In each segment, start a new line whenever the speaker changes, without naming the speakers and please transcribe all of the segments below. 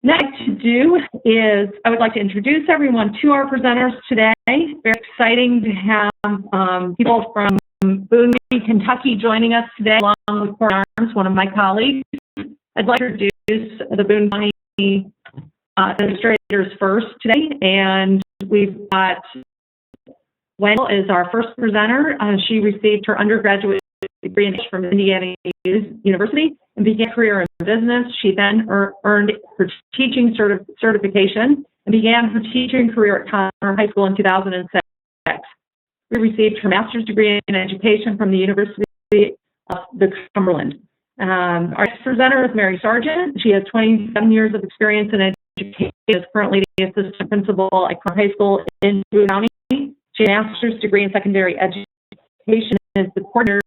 Next to do is I would like to introduce everyone to our presenters today. Very exciting to have people from Boone, Kentucky joining us today, along with Corey Arms, one of my colleagues. I'd like to introduce the Boone County administrators first today, and we've got Wendell is our first presenter. She received her undergraduate degree in from Indiana University and began a career in business. She then earned her teaching certification and began her teaching career at Conner High School in 2006. She received her master's degree in education from the University of the Cumberland. Our next presenter is Mary Sargent. She has 27 years of experience in education, is currently the assistant principal at Conner High School in Boone County. She has a master's degree in secondary education and is the coordinator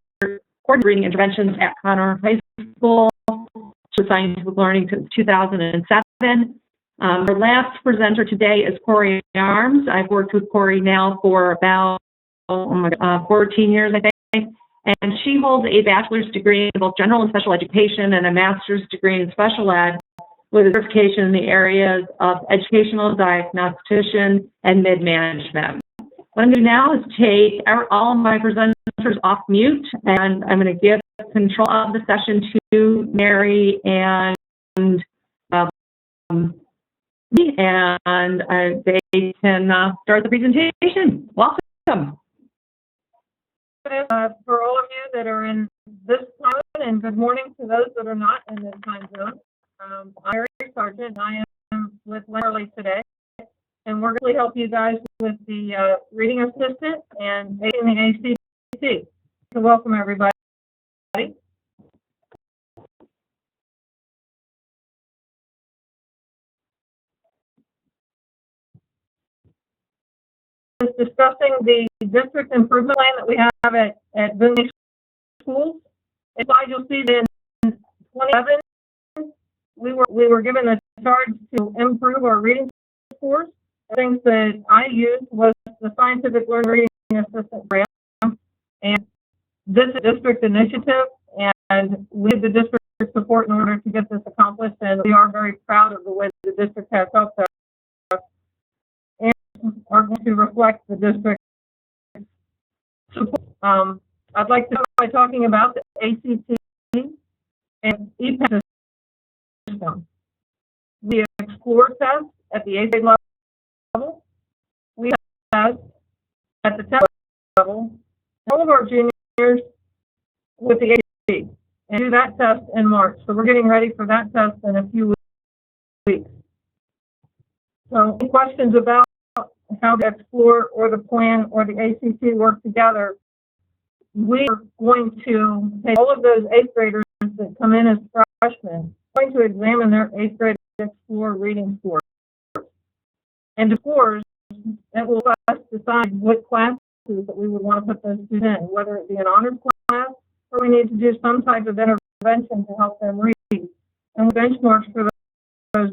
reading interventions at Conner High School for scientific learning since 2007. Our last presenter today is Corey Arms. I've worked with Corey now for about 14 years, I think, and she holds a bachelor's degree in both general and special education and a master's degree in special ed with a certification in the areas of educational diagnostician and mid-management. What I'm going to do now is take all of my presenters off mute, and I'm going to give control of the session to Mary and me, and they can start the presentation. Welcome.
For all of you that are in this time zone, and good morning to those that are not in this time zone. I'm Mary Sargent, and I am with Leslie today. And we're going to help you guys with the reading assistant and the ACT. So welcome everybody. Just discussing the district improvement plan that we have at Boone Schools. It's like you'll see that in 2011, we were given the charge to improve our reading scores. The things that I used was the Scientific Learning Reading Assistant Grant, and this is a district initiative, and we need the district support in order to get this accomplished, and we are very proud of the way the district has helped us, and are going to reflect the district support. I'd like to start by talking about the ACT and EPAS system. We explore tests at the 8th grade level. We have at the 10th level, all of our juniors with the ACT, and do that test in March. So we're getting ready for that test in a few weeks. So any questions about how the Explore or the plan or the ACT work together? We are going to take all of those 8th graders that come in as freshmen, going to examine their 8th grade Explore reading scores. And the scores that will let us decide what classes that we would want to put those students in, whether it be an honors class or we need to do some type of intervention to help them read. And benchmarks for those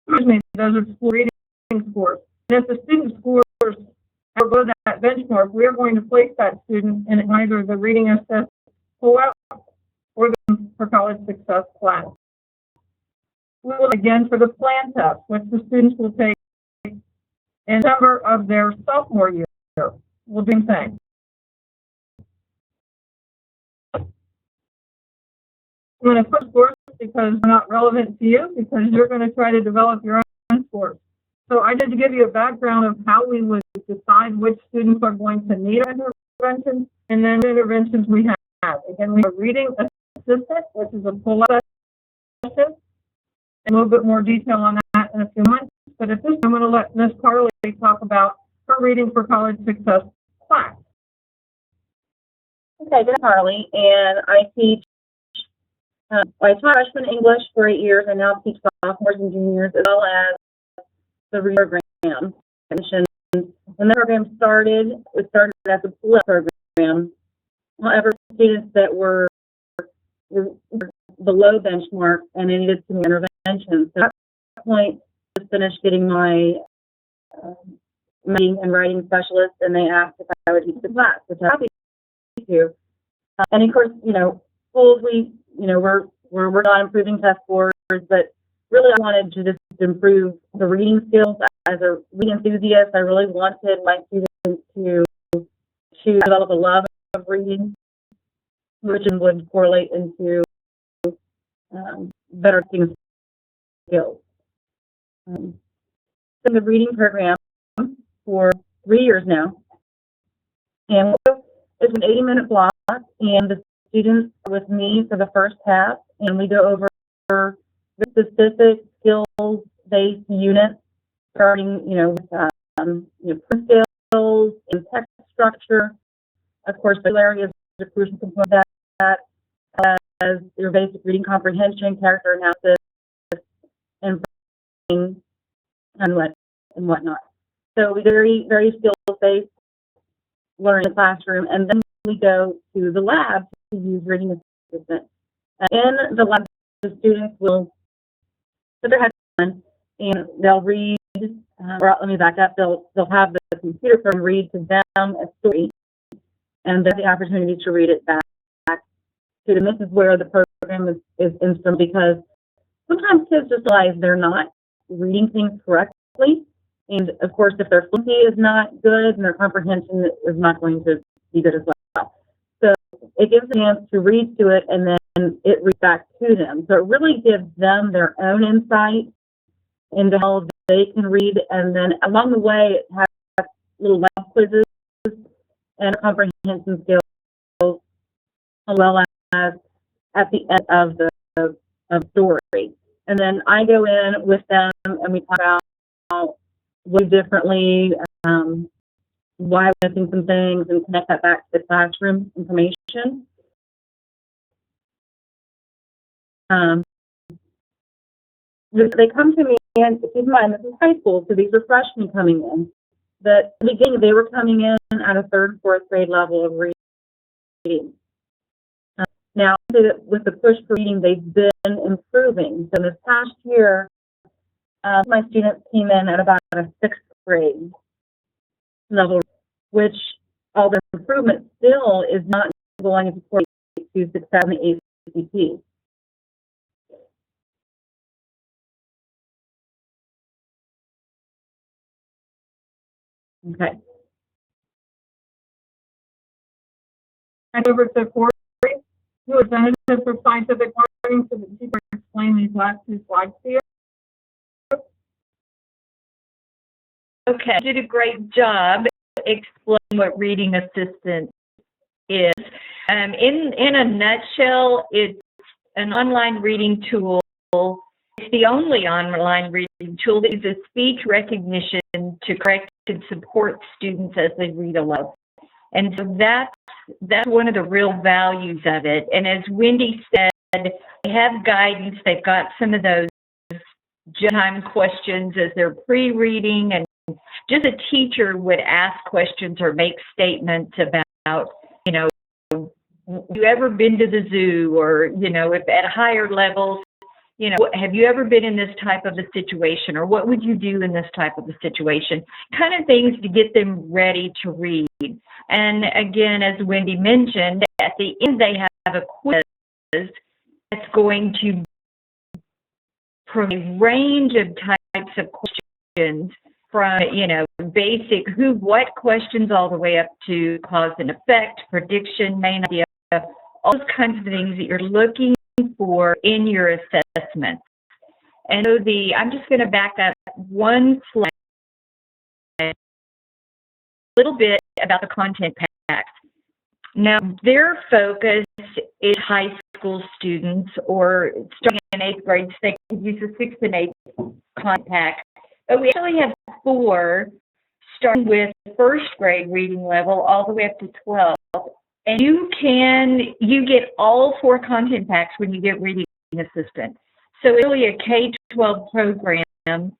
Explore reading scores. And if the student scores are below that benchmark, we are going to place that student in either the reading assist pull-out or the for college success class. We will again for the plan test, which the students will take in December of their sophomore year. We'll do the same. I'm going to put scores because they're not relevant to you, because you're going to try to develop your own scores. So I did give you a background of how we would decide which students are going to need interventions, and then the interventions we have. Again, we have a reading assistant, which is a pull-out session, and a little bit more detail on that in a few months. But at this time, I'm going to let Ms. Carly talk about her reading for college success class.
Okay, this is Carly, and I teach. I taught freshman English for 8 years. I now teach sophomores and juniors, as well as the program. When the program started, it started as a pull-out program. However, students that were below benchmark and they needed some intervention. So at that point, I just finished getting my reading and writing specialist, and they asked if I would teach the class, which I'm happy to. And of course, schools we're working on improving test scores, but really I wanted to just improve the reading skills. As a reading enthusiast, I really wanted my students to develop a love of reading, which would correlate into better reading skills. So the reading program for 3 years now, and it's an 80-minute block, and the students are with me for the first half, and we go over the specific skills-based units, starting, with print skills and text structure. Of course, vocabulary is a crucial component of that, as your basic reading comprehension, character analysis, and whatnot. So we very, very skills-based learning in the classroom, and then we go to the lab to use reading assistant. In the lab, the students will put their heads on and they'll read, or let me back up, they'll have the computer program read to them a story, and they have the opportunity to read it back to them. This is where the program is instrumental, because sometimes kids just realize they're not reading things correctly, and of course if their fluency is not good, and their comprehension is not going to be good as well. So it gives them a chance to read to it, and then it reads back to them. So it really gives them their own insight into how they can read, and then along the way it has little lab quizzes and comprehension skills, as well as at the end of the story. And then I go in with them and we talk about what differently, why we're missing some things, and connect that back to the classroom information. They come to me, and keep in mind, this is high school, so these are freshmen coming in. But at the beginning, they were coming in at a 3rd and 4th grade level of reading. Now, with the push for reading, they've been improving. So this past year, my students came in at about a 6th grade level, which, although improvement still is not going to equate to success in the ACT. Okay.
And over to Corey, who is representative for scientific learning, so that she can explain these last 2 slides to you.
Okay, you did a great job explaining what reading assistant is. In a nutshell, it's an online reading tool. It's the only online reading tool that uses speech recognition to correct and support students as they read aloud. And so that's one of the real values of it. And as Wendy said, they have guidance. They've got some of those time questions as they're pre-reading, and just a teacher would ask questions or make statements about, have you ever been to the zoo, or, if at higher levels, have you ever been in this type of a situation, or what would you do in this type of a situation? Kind of things to get them ready to read. And again, as Wendy mentioned, at the end they have a quiz that's going to provide a range of types of questions, from, basic what questions all the way up to cause and effect, prediction, main idea, all those kinds of things that you're looking for in your assessment. And so I'm just going to back up one slide, a little bit about the content packs. Now, their focus is high school students, or starting in 8th grade, so they can use the 6th and 8th content pack. But we actually have 4, starting with 1st grade reading level all the way up to 12. And you get all 4 content packs when you get Reading Assistant. So it's really a K-12 program, and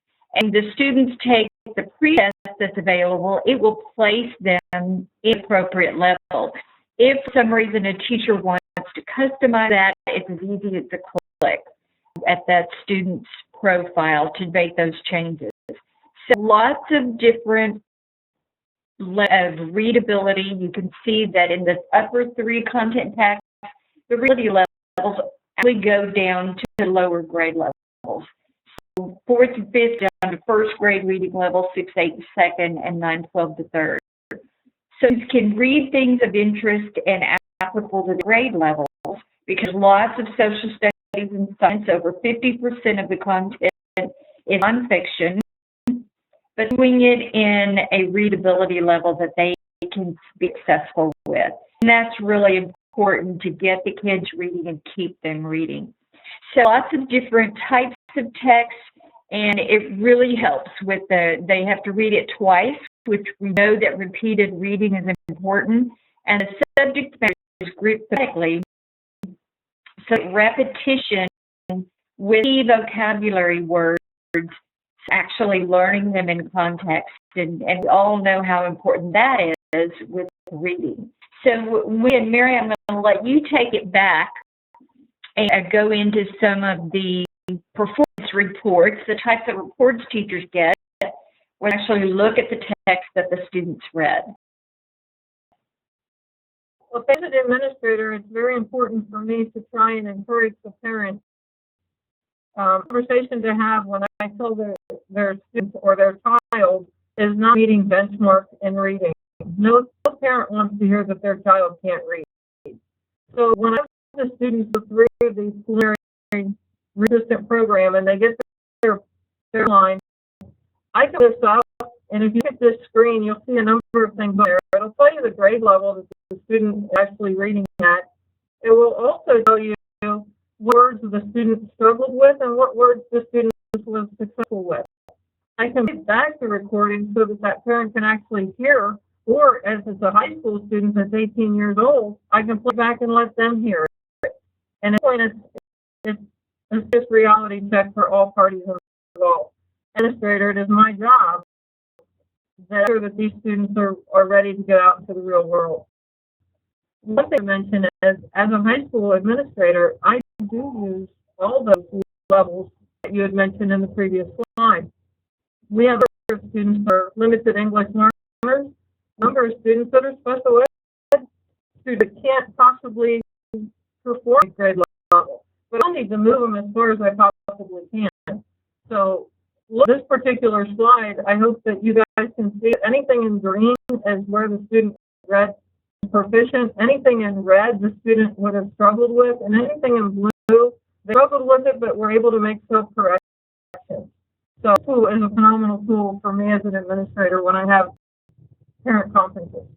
the students take the pre-test that's available. It will place them in appropriate level. If for some reason a teacher wants to customize that, it's as easy as a click at that student's profile to make those changes. So lots of different of readability. You can see that in the upper 3 content packs, the readability levels actually go down to the lower grade levels. fourth and fifth down to first grade reading level, 6, 8 to second, and 9, 12 to third. So you can read things of interest and applicable to the grade levels, because lots of social studies and science, over 50% of the content is nonfiction, but doing it in a readability level that they can be successful with. And that's really important to get the kids reading and keep them reading. So lots of different types of text, and it really helps with they have to read it twice, which we know that repeated reading is important, and the subject matter is grouped thematically, so repetition with key vocabulary words, actually learning them in context, and we all know how important that is with reading. So Mary, I'm going to let you take it back and go into some of the performance reports, the types of reports teachers get, when they actually look at the text that the students read.
Well, as an administrator, it's very important for me to try and encourage the parents conversation to have when I tell their students or their child is not meeting benchmarks in reading. No parent wants to hear that their child can't read. So when I have the students go through the preliminary resistant program and they get their line, I can this up, and if you hit this screen, you'll see a number of things there. It'll tell you the grade level that the student is actually reading at. It will also tell you what words the student struggled with and what words the student was successful with. I can get back the recording so that parent can actually hear, or as it's a high school student that's 18 years old, I can play back and let them hear it. And at this point, it's just reality check for all parties involved. Administrator, it is my job that these students are ready to get out into the real world. One thing to mention is, as a high school administrator, I do use all those levels that you had mentioned in the previous slide. We have a number of students that are limited English learners, a number of students that are special ed, students that can't possibly perform at grade level, but I need to move them as far as I possibly can. So look at this particular slide. I hope that you guys can see it. Anything in green is where the student read proficient. Anything in red, the student would have struggled with, and anything in blue, they struggled with it, but were able to make self-correction. So this tool is a phenomenal tool for me as an administrator when I have parent conferences.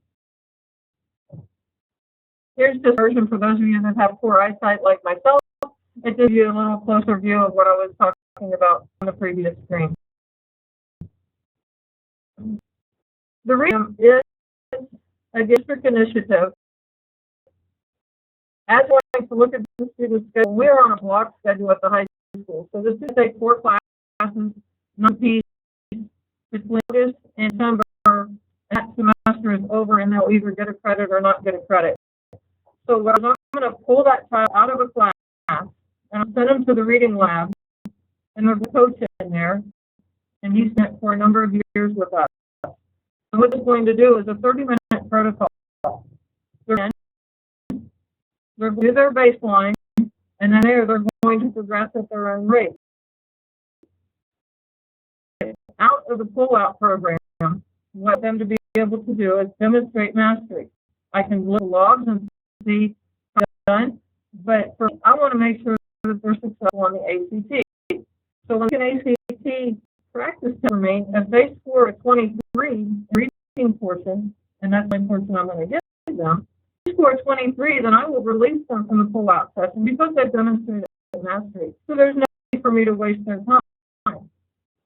Here's just a version for those of you that have poor eyesight like myself. It gives you a little closer view of what I was talking about on the previous screen. The reading is a district initiative. As we're going to look at the student schedule, we're on a block schedule at the high school. So the students take 4 classes, 9 pieces between August and December. That semester is over and they'll either get a credit or not get a credit. So what I'm going to pull that child out of a class and I'll send them to the reading lab, and there's a coach in there, and he's been for a number of years with us. And what it's going to do is a 30-minute protocol. They're going to do their baseline, and then they're going to progress at their own rate. Out of the pull-out program, what them to be able to do is demonstrate mastery. I can look at logs and see how it's done, but I want to make sure that they're successful on the ACT. So when an ACT practice test for me, if they score a 23 in the reading portion, and that's the portion I'm going to give them, if they score a 23, then I will release them from the pull-out session because they've demonstrated mastery. So there's no need for me to waste their time.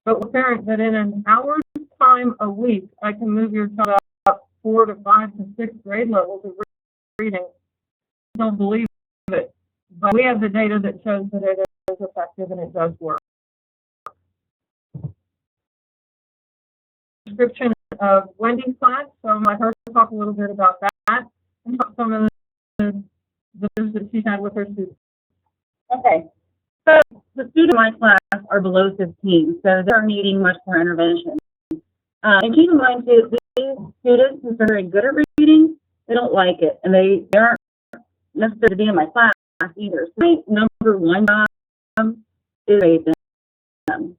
But with parents that in an hour's time a week, I can move your child up 4 to 5 to 6 grade levels of reading. Don't believe it, but we have the data that shows that it is effective and it does work. Description of Wendy's class. So I heard her talk a little bit about that and some of the things that she's had with her students.
Okay. So the students in my class are below 15, so they're needing much more intervention. And keep in mind, too, these students, since they're very good at reading, they don't like it, and they aren't necessarily to be in my class either. So my number one job is to raise them.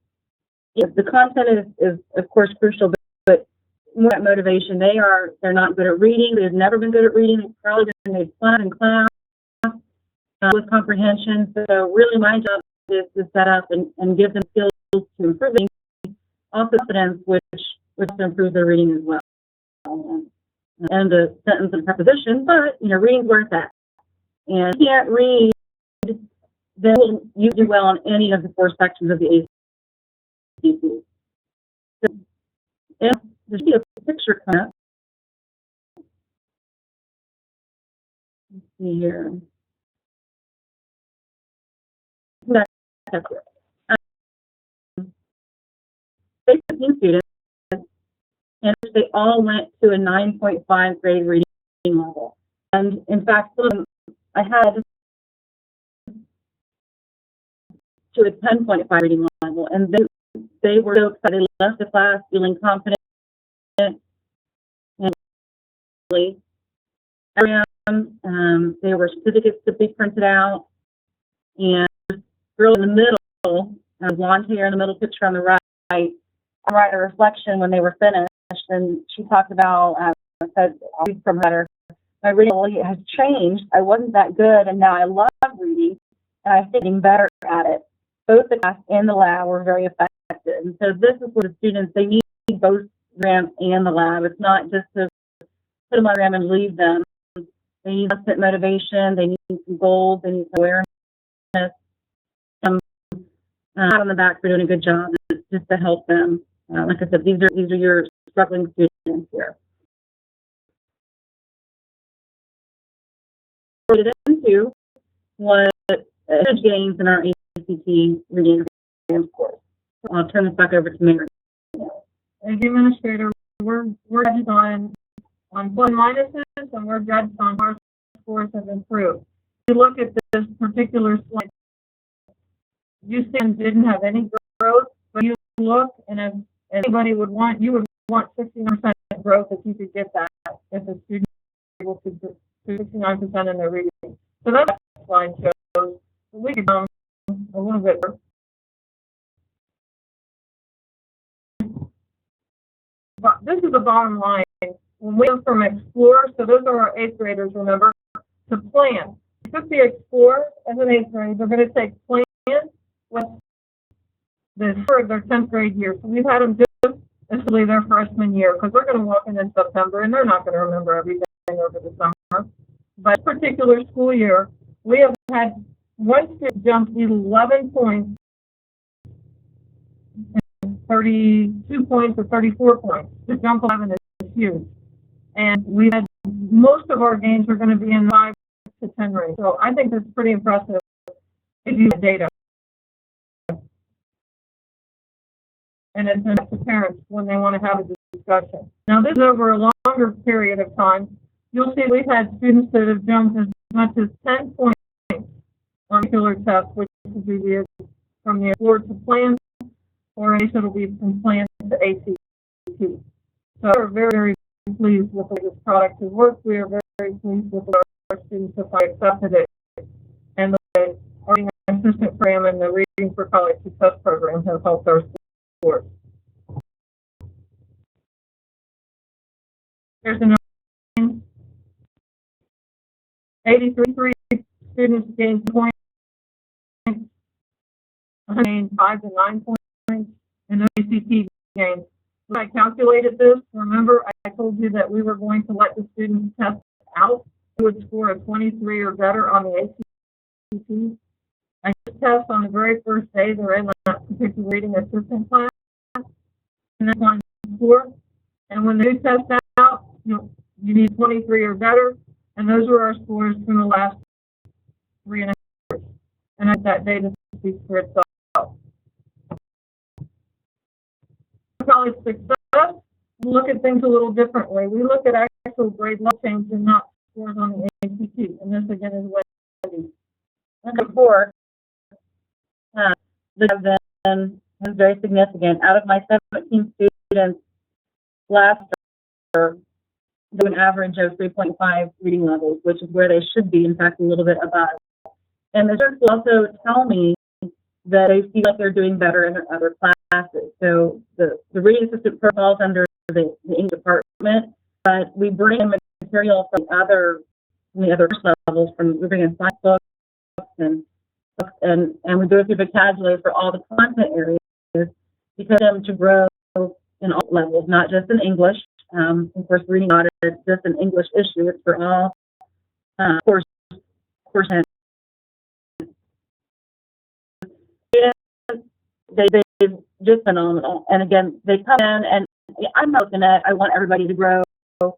the content is of course crucial, but more that motivation. They're not good at reading. They've never been good at reading. They've probably been made fun of in class with comprehension. So really my job is to set up and give them skills to improve reading, also confidence, which improves their reading as well. And a sentence and preposition, but reading's where it's at. And if you can't read, then you do well on any of the 4 sections of the ACT. So, yeah, there should be a picture coming up. Let's see here. Back up here. 15 students, and they all went to a 9.5 grade reading level. And in fact, some of them I had to a 10.5 reading level, and they were so excited. They left the class feeling confident and there were certificates to be printed out, and the girl in the middle, blonde hair in the middle picture on the right, I write a reflection when they were finished, and she talked about, said, from her, my reading has changed. I wasn't that good, and now I love reading, and I'm getting better at it. Both the class and the lab were very effective. And so this is for the students. They need both RAM and the lab. It's not just to put them on RAM and leave them. They need constant motivation. They need some goals. They need some awareness. Pat on the back for doing a good job, just to help them. Like I said, these are your struggling students here. What it into was huge gains in our ACT reading exam scores. I'll turn this back over to Mary.
As the administrator, we're judged on plus and minuses, and we're judged on our scores have improved. If you look at this particular slide, you didn't have any growth, but you look, and if anybody would want, you would want 69% growth if you could get that, if a student is able to do 69% in their reading. So that slide shows we could a little bit. But this is the bottom line. When we go from Explore, so those are our 8th graders, remember, to Plan. We took the Explore as an 8th grade. They're going to take Plan with their 10th grade year. So we've had them do essentially their freshman year, because they're going to walk in September and they're not going to remember everything over the summer. But particular school year, we have had one student jump 11 points, 32 points or 34 points. To jump 11 is huge. And we've had most of our gains are going to be in 5 to 10 range. So I think that's pretty impressive if you have data. And it's up to parents when they want to have a discussion. Now, this is over a longer period of time. You'll see we've had students that have jumped as much as 10 points on particular tests, which will be from the Explore to Plan, or it'll be from Plan to ACT. So we're very, very pleased with the way this product has worked. We are very, very pleased with our students have accepted it. And the Reading Assistant Program and the Reading for College Success Program have helped our scores. There's another 83 students gained points, 5 to 9 points, and ACT gains. When I calculated this, remember I told you that we were going to let the students test out who would score a 23 or better on the ACT. I did test on the very first day they're in that particular reading assistant class, and that's on score. And when they test out, you need 23 or better, and those were our scores from the last 3.5 years. And that data speaks for itself. College success, we look at things a little differently. We look at actual grade level change and not scores on the ACT. And this again is Wendy.
Number 4, this was very significant. Out of my 17 students last year, do an average of 3.5 reading levels, which is where they should be, in fact, a little bit above. And the students will also tell me that they feel like they're doing better in their other classes. classes. So the reading assistant falls under the English department, but we bring in material from the other levels. We bring in science books and we go through vocabulary for all the content areas because them to grow in all levels, not just in English. Of course, reading not is just an English issue; it's for all course. They've just phenomenal. And again, they come in, and I'm not looking at, I want everybody to grow, a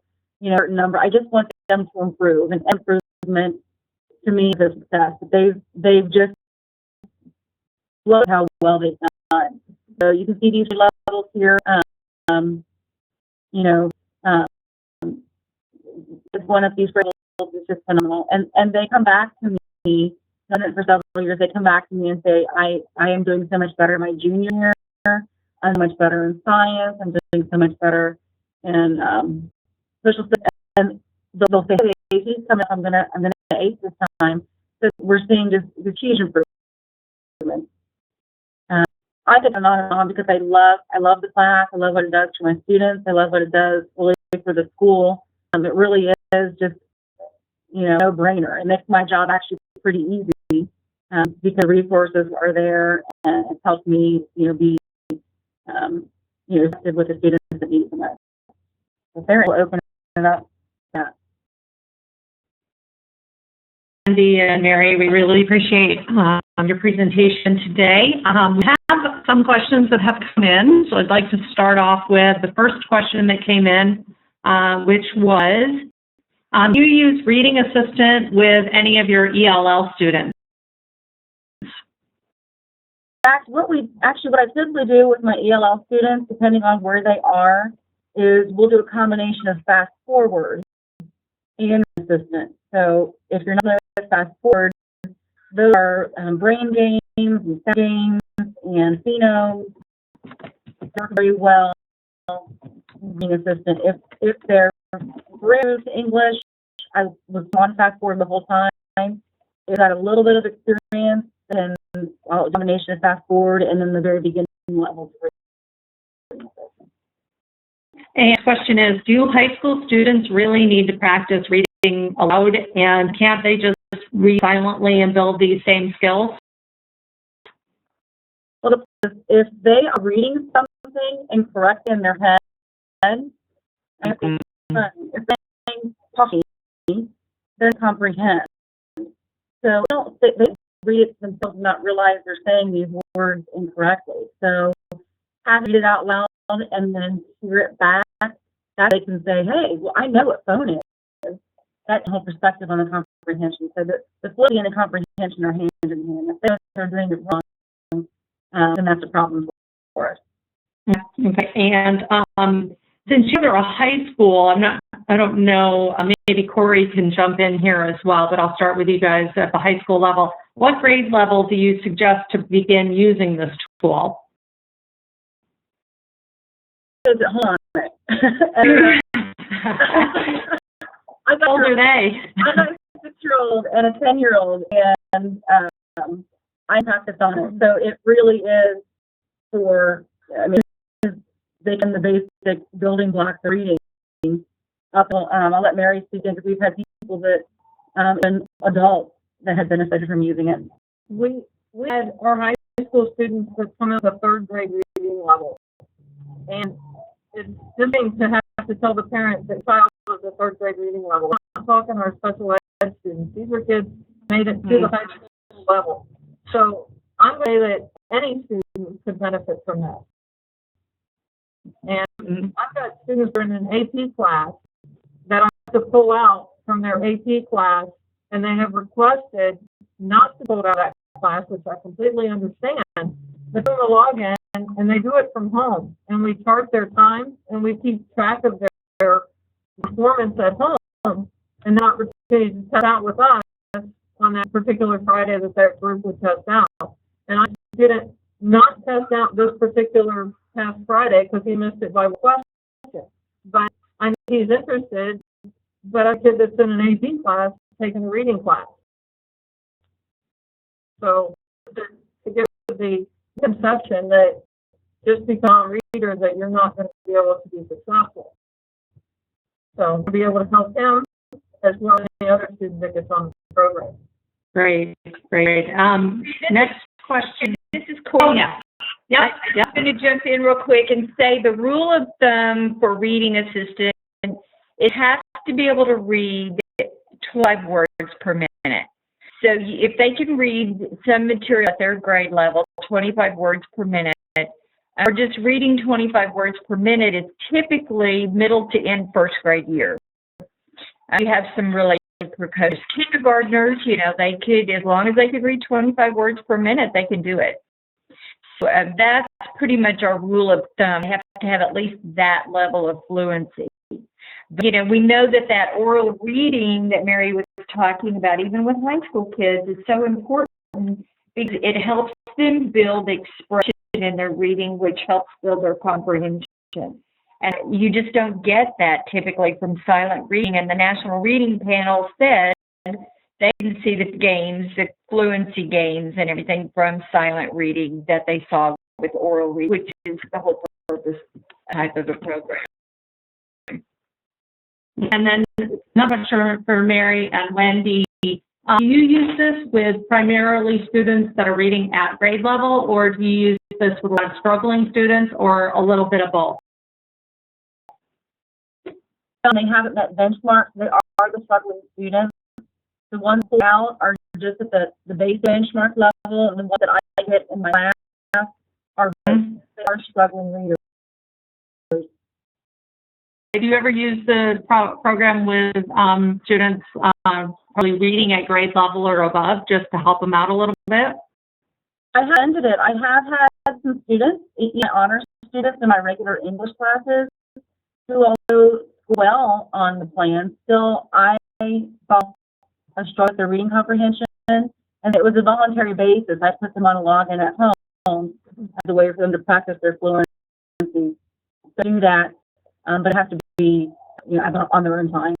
certain number. I just want them to improve, and improvement to me is a success. They've just loved how well they've done. So you can see these levels here. One of these grade levels is just phenomenal, and they come back to me. Done it for several years. They come back to me and say, I am doing so much better my junior year. I'm so much better in science. I'm doing so much better in social studies. And they'll say, hey, he's coming. I'm gonna ace this time. So we're seeing just the huge improvement. I could go on and on because I love the class. I love what it does for my students. I love what it does really for the school. It really is just no brainer. It makes my job actually pretty easy because resources are there, and it's helped me, be effective with the students that need the most. So there, we'll open it up. Yeah.
Andy and Mary, we really appreciate your presentation today. We have some questions that have come in, so I'd like to start off with the first question that came in, which was, do you use Reading Assistant with any of your ELL students?
What I typically do with my ELL students, depending on where they are, is we'll do a combination of fast forward and assistant. So if you're not going to fast forward, those are brain games and sound games and phenomes. Work very well being assistant. If they're brand to English, I was on fast forward the whole time. It had a little bit of experience and a combination of fast forward and then the very beginning level.
And the question is, do high school students really need to practice reading aloud, and can't they just read silently and build these same skills?
Well, if they are reading something incorrect in their head, if they're talking, they comprehend. So they read it themselves and not realize they're saying these words incorrectly. So have to read it out loud and then hear it back. That they can say, hey, well, I know what phone is. That's the whole perspective on the comprehension. So the fluency and the comprehension are hand in hand. If they're doing it wrong, then that's a problem for us.
Okay, and since you're a high school, I don't know, maybe Corey can jump in here as well, but I'll start with you guys at the high school level. What grade level do you suggest to begin using this tool?
Hold on.
How old are they?
I have a 6-year-old and a 10-year-old, and I practice on it. So it really is for, they can the basic building blocks of reading. I'll let Mary speak in because we've had people that, and adults that have benefited from using it.
We had our high school students that come in the 3rd grade reading level. And it's something to have to tell the parents that child is a 3rd grade reading level. I'm not talking our special ed students. These are kids who made it to the high school level. So I'm going to say that any student could benefit from that. And I've got students who are in an AP class that I have to pull out from their AP class, and they have requested not to pull out of that class, which I completely understand, but then they'll log in and they do it from home, and we chart their time and we keep track of their performance at home, and the opportunity to test out with us on that particular Friday that group would test out. And I didn't not test out this particular past Friday because he missed it by question, but I know he's interested, but a kid that's in an AP class taking a reading class. So to give the conception that just become a reader that you're not going to be able to be successful. So to be able to help him as well as any other student that gets on the program.
Great, great. Next question.
This is Corey.
Oh, yeah. Yep, yep.
I'm going to jump in real quick and say the rule of thumb for reading assistant, it has to be able to read 12 words per minute. So if they can read some material at their grade level, 25 words per minute, or just reading 25 words per minute is typically middle to end first grade year. We have some really precocious kindergartners, you know, they could, as long as they could read 25 words per minute, they can do it. So that's pretty much our rule of thumb. You have to have at least that level of fluency. But, you know, we know that that oral reading that Mary was talking about, even with high school kids, is so important because it helps them build expression in their reading, which helps build their comprehension. And you just don't get that typically from silent reading. And the National Reading Panel said they can see the gains, the fluency gains and everything from silent reading that they saw with oral reading, which is the whole purpose type of a program.
And then another question for Mary and Wendy. Do you use this with primarily students that are reading at grade level, or do you use this with a lot of struggling students, or a little bit of both?
They haven't met benchmarks. They are the struggling students. The ones pulled out are just at the base benchmark level, and the ones that I get in my class are struggling readers.
Have you ever used the program with students probably reading at grade level or above, just to help them out a little bit?
I have ended it. I have had some students, honors students in my regular English classes, who also well on the plan. Still, I saw a struggle with their reading comprehension, and it was a voluntary basis. I put them on a login at home as a way for them to practice their fluency. So do that, but it has to be, you know, on their own time.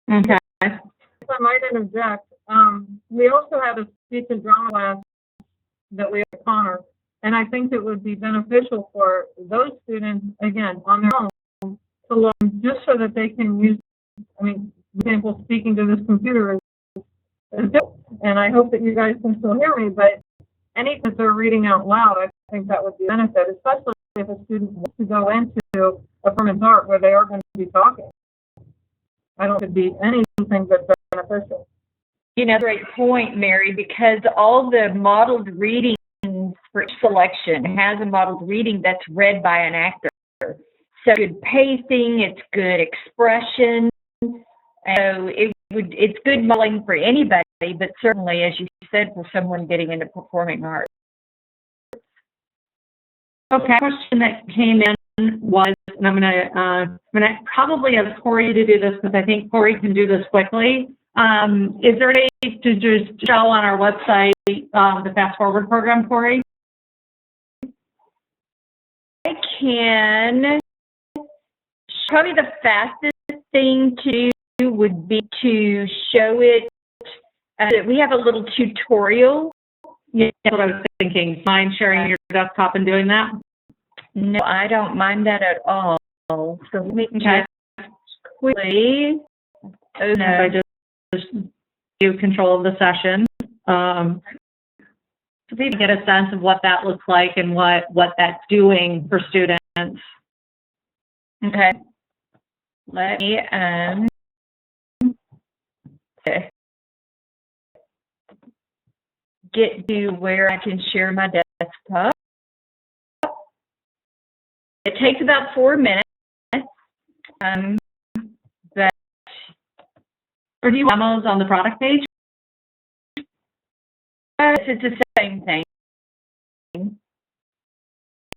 Okay.
If I might interject, we also have a speech and drama class that we have Connor, and I think it would be beneficial for those students, again, on their own, to learn just so that they can use, I mean, for example, speaking to this computer is difficult, and I hope that you guys can still hear me, but anything that they're reading out loud, I think that would be a benefit, especially if a student wants to go into a performance art where they are going to be talking. I don't think it'd be anything but beneficial.
You know, great point, Mary, because all the modeled readings for selection has a modeled reading that's read by an actor. So good pacing, it's good expression. So it's good modeling for anybody, but certainly, as you said, for someone getting into performing arts.
Okay, question that came in was, and I'm gonna probably ask Corey to do this because I think Corey can do this quickly. Is there a way to just show on our website the Fast Forward program, Corey?
I can. Probably the fastest thing to do would be to show it. We have a little tutorial.
Yeah, that's what I was thinking. Mind sharing your desktop and doing that?
No, I don't mind that at all. So let me check quickly. Oh, no.
I just do control of the session. So people get a sense of what that looks like and what that's doing for students.
Okay. Let me, okay. Get to where I can share my desktop. It takes about 4 minutes. But
Or do you have demos on the product page?
it's the same thing.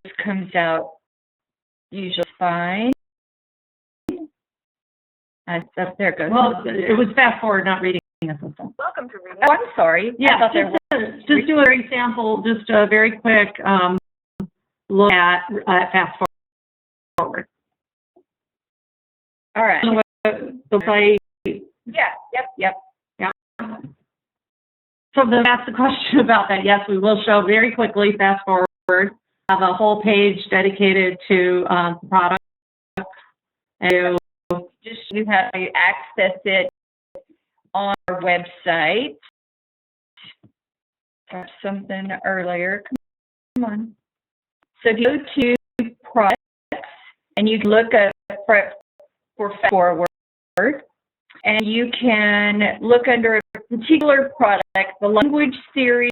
It comes out usually fine. There it goes.
Well, it was Fast Forward, not Reading Assistant.
Welcome to Reading.
Oh, I'm sorry.
Yeah,
I thought there was.
just do a very sample, just a very quick look at Fast Forward.
All right.
The site.
Yeah, yep.
So then ask the question about that. Yes, we will show very quickly Fast Forward. a whole page dedicated to product. And
Just you have to access it on our website. Got something earlier. Come on. So if you go to products and you look up for forward, and you can look under a particular product. The language series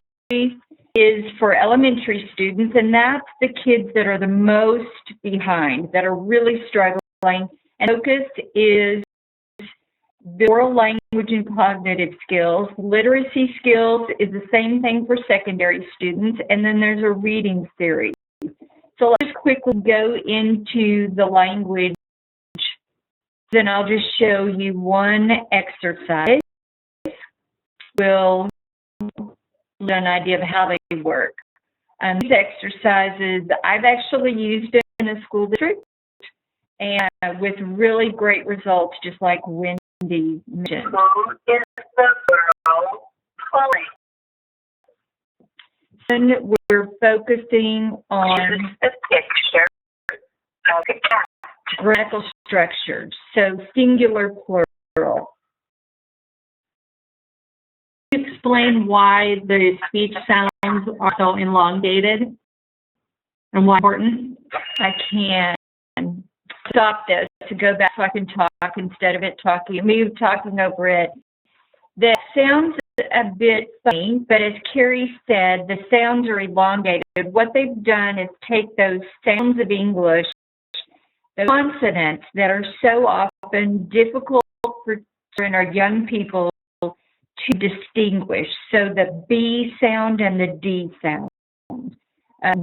is for elementary students, and that's the kids that are the most behind, that are really struggling. And focus is the oral language and cognitive skills. Literacy skills is the same thing for secondary students, and then there's a reading series. So let's just quickly go into the language, then I'll just show you one exercise. We'll get an idea of how they work. These exercises I've actually used in a school district, and with really great results, just like Wendy mentioned. And we're focusing on grammatical structures, so singular, plural.
explain why the speech sounds are so elongated and why important?
I can stop this to go back so I can talk instead of it talking, me talking over it. That sounds a bit funny, but as Carrie said, the sounds are elongated. What they've done is take those sounds of English, those consonants that are so often difficult for our young people to distinguish. So the B sound and the D sound,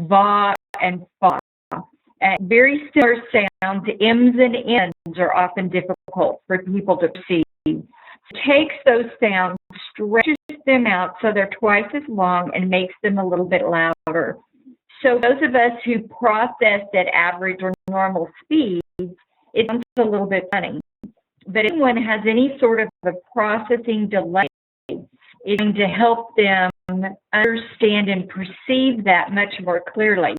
va and fa. Very similar sounds, M's and N's are often difficult for people to perceive. Takes those sounds, stretches them out so they're twice as long and makes them a little bit louder. So those of us who process at average or normal speeds, it sounds a little bit funny. But if anyone has any sort of a processing delay, it's going to help them understand and perceive that much more clearly.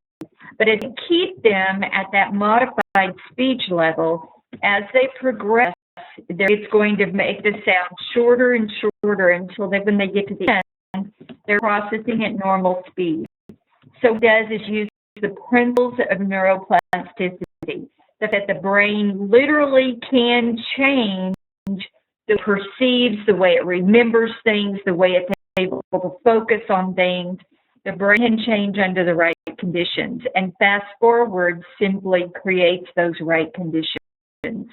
But if you keep them at that modified speech level, as they progress, it's going to make the sound shorter and shorter until when they get to the end, they're processing at normal speed. So what it does is use the principles of neuroplasticity, that the brain literally can change the perceives, the way it remembers things, the way it's able to focus on things. The brain can change under the right conditions, and fast forward simply creates those right conditions.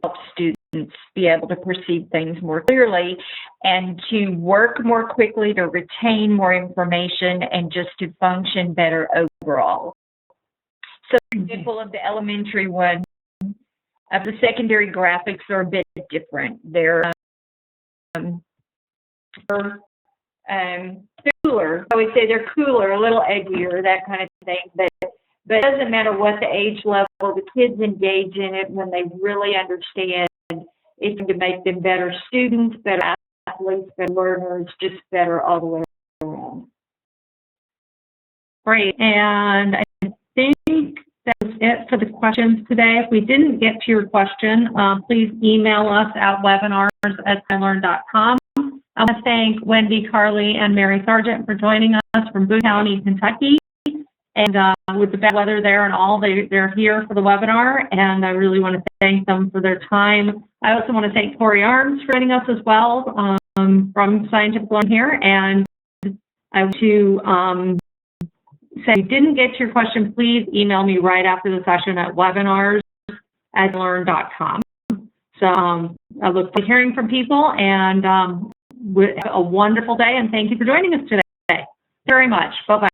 Helps students be able to perceive things more clearly and to work more quickly, to retain more information, and just to function better overall. So, for example, of the elementary one, of the secondary graphics are a bit different. They're cooler. I would say they're cooler, a little edgier, that kind of thing. But it doesn't matter what the age level, the kids engage in it when they really understand. It's going to make them better students, better athletes, better learners, just better all the way around. Great. And I think that was it for the questions today. If we didn't get to your question, please email us at webinars@ilearn.com. I want to thank Wendy, Carly, and Mary Sargent for joining us from Boone County, Kentucky. And with the bad weather there and all, they're here for the webinar, and I really want to thank them for their time. I also want to thank Tori Arms for joining us as well from Scientific Learning here. And I want to say, if you didn't get to your question, please email me right after the session at webinars@learn.com. So I look forward to hearing from people, and have a wonderful day, and thank you for joining us today very much. Bye-bye.